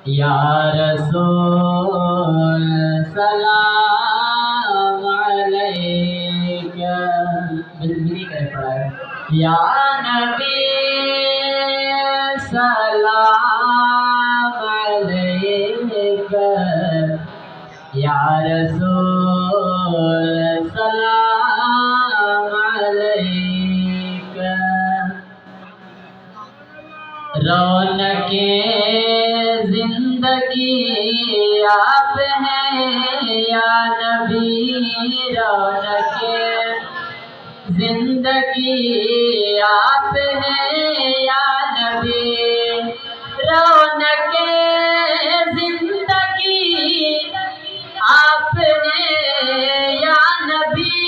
या रसूल सलाम अलैका, बिल्कुल कह पड़ा है। या नबी सलाम अलैका, या रसूल सलाम अलैका। रौनके जिंदगी आप हैं या नबी, रौनके जिंदगी आप हैं या नबी, रौनके जिंदगी आप हैं या नबी।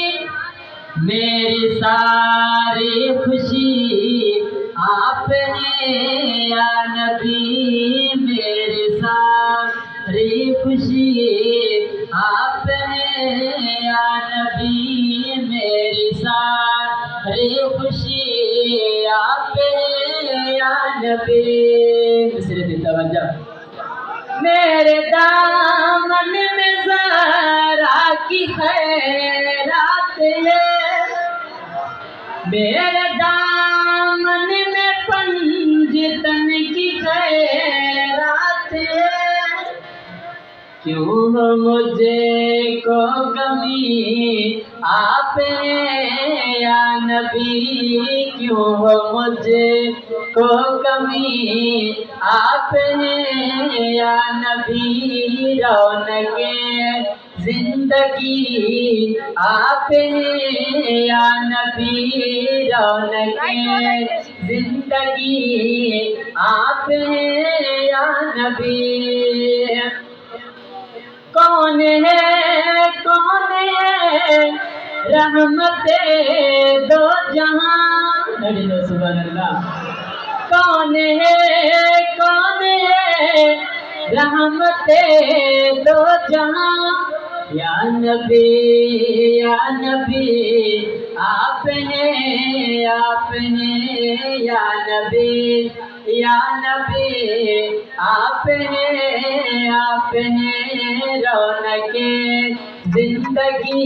मेरी सारी खुशी आप हैं या नबी, मेरी सारी खुशी आप हैं या नबी, मेरी सारी खुशी आप हैं या नबी। सिर्फ तवज्जो, मेरे दामन में ज़रा की खैरात है, मेरे दामन में पंजतन की खैरात है। क्यों हो मुझे को कमी आप हैं या नबी, क्यों हो मुझे को कमी आप हैं या नबी। रौनके जिंदगी आप हैं या नबी, रौनके जिंदगी आप हैं या नबी। कौन है रहमते दो जहां, सुभान अल्लाह। कौन है रहमते दो जहां, या नबी आप हैं या नबी, या नबी आप हैं रौनके जिंदगी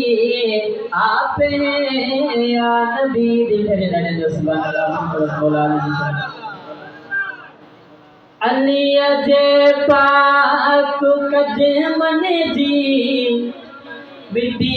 आप हैं या नबी। दिल भरे लड़े जो सुभान अल्लाह। अली जे पाक कदमन जी मिटी